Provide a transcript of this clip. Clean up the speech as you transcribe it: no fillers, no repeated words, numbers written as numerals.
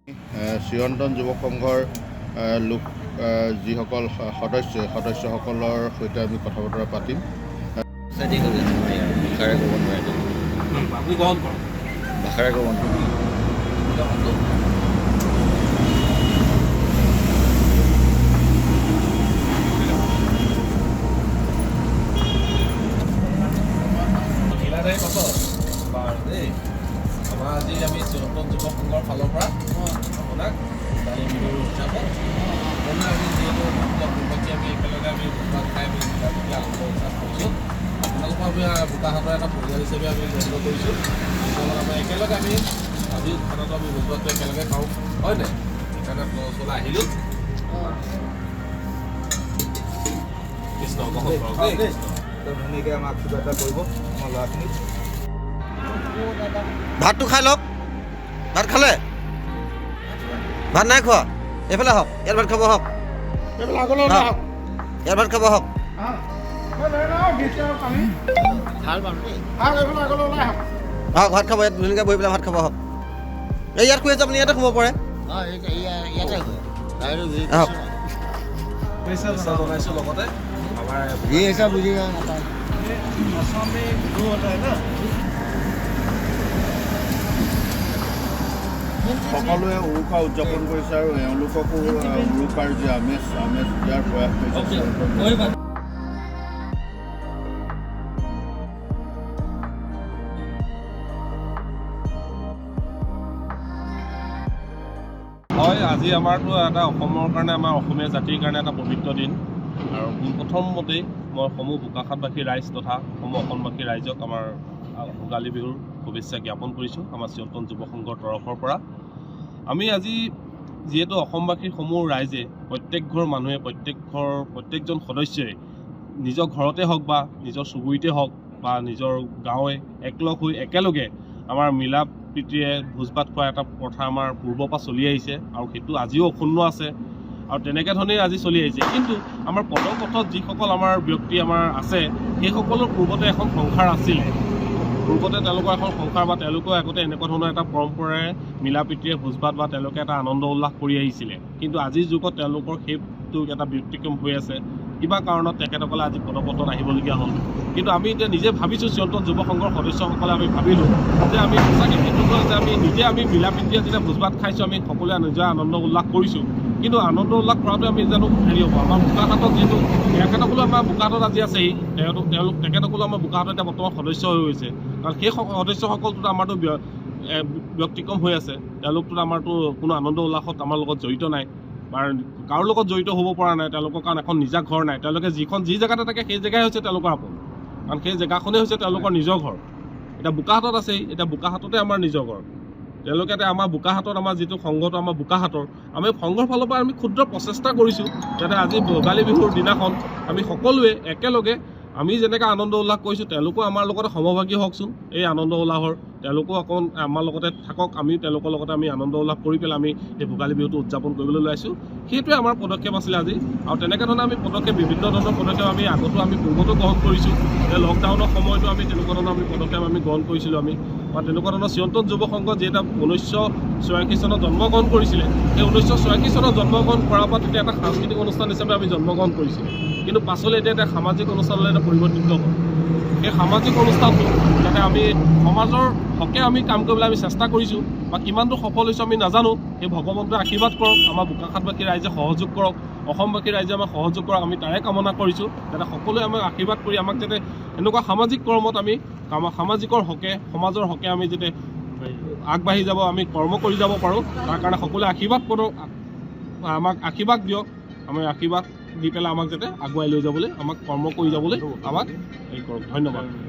চিৰন্তন যুৱক সংঘৰ লোক যিসকল সদস্যসকলৰ সৈতে আমি কথা বতৰা পাতিম। ভাষাৰে ক'ব নোৱাৰে, ভাষাৰে ক'ব নোৱাৰে। আমাৰ আজি আমি চিৰন্তন যুৱ সংঘৰ ফালৰ পৰা আপোনাক ভোগালী বিহুৰ হিচাপত আমি যিহেতু আমি একেলগে আমি ভাত খাই আমি আনন্দ উৎসৱ কৰিছোঁ। আপোনালোকৰ আমি বোকাহাটৰ এটা পৰিয়াল হিচাপে আমি গণ্য কৰিছোঁ। আমি একেলগে আমি আজি উৎসৱটো আমি ভোজভাতটো একেলগে খাওঁ, হয় নাই? সেইকাৰণে ওচৰলৈ আহিলোঁ। কৃষ্ণ ধুনীয়াকৈ আমাক কিবা এটা কৰিব আমাৰ ল'ৰাখিনিক। ভাতটো খাই লওক। ভাত খালে? ভাত নাই খোৱা? এইফালে আহক, ইয়াত ভাত খাব আহক। ইয়াত ভাত খাব আহক। আহক ভাত খাব, ইয়াত ধুনীয়াকৈ বহি পেলাই ভাত খাব আহক। এই ইয়াত শুই আছে, আপুনি ইয়াতে শুব পাৰে। আহক। জনাইছোঁ লগতে আমাৰ সকলোৱে উৰুকা উদযাপন কৰিছে আৰু এওঁলোককো উৰুকাৰ যি আমেজ দিয়াৰ প্ৰয়াস কৰিছে। হয়, আজি আমাৰতো এটা অসমৰ কাৰণে, আমাৰ অসমীয়া জাতিৰ কাৰণে এটা পবিত্ৰ দিন। আৰু পোনপ্ৰথমতেই মই সমূহ বোকাখাটবাসী ৰাইজ তথা সমূহ অসমবাসী ৰাইজক আমাৰ ভোগালী বিহুৰ শুভেচ্ছা জ্ঞাপন কৰিছোঁ আমাৰ চিৰন্তন যুৱ সংঘৰ তৰফৰ পৰা। আমি আজি যিহেতু অসমবাসীৰ সমূহ ৰাইজে প্ৰত্যেক ঘৰ মানুহে প্ৰত্যেকজন সদস্যই নিজৰ ঘৰতে হওক বা নিজৰ চুবুৰীতে হওক বা নিজৰ গাঁৱে একলগ হৈ একেলগে আমাৰ মিলা প্ৰীতিৰে ভোজ ভাত খোৱা এটা প্ৰথা আমাৰ পূৰ্বৰ পৰা চলি আহিছে আৰু সেইটো আজিও অক্ষুণ্ণ আছে আৰু তেনেকৈ ধৰণেই আজি চলি আহিছে। কিন্তু আমাৰ পদপথত যিসকল আমাৰ ব্যক্তি আমাৰ আছে, সেইসকলৰ পূৰ্বতে এখন সংসাৰ আছিলে। পূৰ্বতে তেওঁলোকৰ এখন সংসাৰ বা তেওঁলোকেও আগতে এনেকুৱা ধৰণৰ এটা পৰম্পৰাৰে মিলা প্ৰীতিৰে ভোজ ভাত বা তেওঁলোকে এটা আনন্দ উল্লাস কৰি আহিছিলে। কিন্তু আজিৰ যুগত তেওঁলোকৰ সেইটো এটা ব্যতিক্ৰম হৈ আছে। কিবা কাৰণত তেখেতসকলে আজি পদপথত আহিবলগীয়া হ'ল। কিন্তু আমি এতিয়া নিজে ভাবিছোঁ, চিৰন্তন যুৱ সংঘৰ সদস্যসকলে আমি ভাবিলোঁ যে আমি সঁচাকৈ সেইটো যে আমি নিজে আমি মিলা প্ৰীতিৰে যেতিয়া ভোজ ভাত খাইছোঁ, আমি সকলোৱে নিজে আনন্দ উল্লাস কৰিছোঁ। কিন্তু আনন্দ উল্লাস কৰাটো আমি জানো হেৰি হ'ব, আমাৰ বোকাখাটত যিহেতু তেখেতসকলো আমাৰ বোকাখাটত আজি আছেহি, তেখেতসকলো আমাৰ বোকাখাটত এতিয়া বৰ্তমান সদস্য হৈ গৈছে। কাৰণ সেই সদস্যসকলটোতো আমাৰতো ব্যতিক্ৰম হৈ আছে। তেওঁলোকতো আমাৰতো কোনো আনন্দ উল্লাসত আমাৰ লগত জড়িত নাই বা কাৰো লগত জড়িত হ'ব পৰা নাই। তেওঁলোকৰ কাৰণ এখন নিজা ঘৰ নাই। তেওঁলোকে যি জেগাতে থাকে সেই জেগাই হৈছে তেওঁলোকৰ আপোন, কাৰণ সেই জেগাখনেই হৈছে তেওঁলোকৰ নিজৰ ঘৰ। এতিয়া বোকাখাটত আছেহি, এতিয়া বোকাখাটতে আমাৰ নিজৰ ঘৰ। তেওঁলোকে এতিয়া আমাৰ বোকাখাটত আমাৰ যিটো সংঘটো আমাৰ বোকাখাটৰ, আমি সংঘৰ ফালৰ পৰা আমি ক্ষুদ্ৰ প্ৰচেষ্টা কৰিছোঁ যাতে আজি ভোগালী বিহুৰ দিনাখন আমি সকলোৱে একেলগে আমি যেনেকৈ আনন্দ উল্লাস কৰিছোঁ, তেওঁলোকো আমাৰ লগতে সমভাগী হওকচোন এই আনন্দ উল্লাসৰ। তেওঁলোকো অকণ আমাৰ লগতে থাকক, আমি তেওঁলোকৰ লগতে আমি আনন্দ উল্লাস কৰি পেলাই আমি এই ভোগালী বিহুটো উদযাপন কৰিবলৈ ওলাইছোঁ। সেইটোৱে আমাৰ পদক্ষেপ আছিলে আজি। আৰু তেনেকৈ ধৰণে আমি বিভিন্ন ধৰণৰ পদক্ষেপ আমি আগতো আমি পূৰ্বতো গ্ৰহণ কৰিছোঁ। এই লকডাউনৰ সময়তো আমি তেনেকুৱা ধৰণৰ আমি পদক্ষেপ আমি গ্ৰহণ কৰিছিলোঁ। আমি বা তেনেকুৱা ধৰণৰ চিৰন্তন যুৱ সংঘ যিহেতু 1986 চনত জন্মগ্ৰহণ কৰিছিলে, সেই 1986 চনত জন্মগ্ৰহণ কৰাৰ পৰা তেতিয়া এটা সাংস্কৃতিক অনুষ্ঠান হিচাপে আমি জন্মগ্ৰহণ কৰিছিলোঁ। কিন্তু পাছলৈ এতিয়া এটা সামাজিক অনুষ্ঠানলৈ এটা পৰিৱৰ্তিত হ'ল। সেই সামাজিক অনুষ্ঠানটো যাতে আমি সমাজৰ হকে আমি কাম কৰিবলৈ আমি চেষ্টা কৰিছোঁ, বা কিমানটো সফল হৈছোঁ আমি নাজানো। সেই ভগৱন্তই আশীৰ্বাদ কৰক, আমাৰ বোকাখাটবাসী ৰাইজে সহযোগ কৰক, অসমবাসী ৰাইজে আমাক সহযোগ কৰক। আমি তাৰে কামনা কৰিছোঁ যাতে সকলোৱে আমাক আশীৰ্বাদ কৰি আমাক যাতে এনেকুৱা সামাজিক কৰ্মত আমি সামাজিকৰ হকে সমাজৰ হকে আমি যাতে আগবাঢ়ি যাব, আমি কৰ্ম কৰি যাব পাৰোঁ। তাৰ কাৰণে সকলোৱে আশীৰ্বাদ কৰক, আমাক আশীৰ্বাদ দিয়ক। আমি আশীৰ্বাদ দি পেলাই আমাক যাতে আগুৱাই লৈ যাবলৈ, আমাক কৰ্ম কৰি যাবলৈ আমাক হেৰি কৰক। ধন্যবাদ।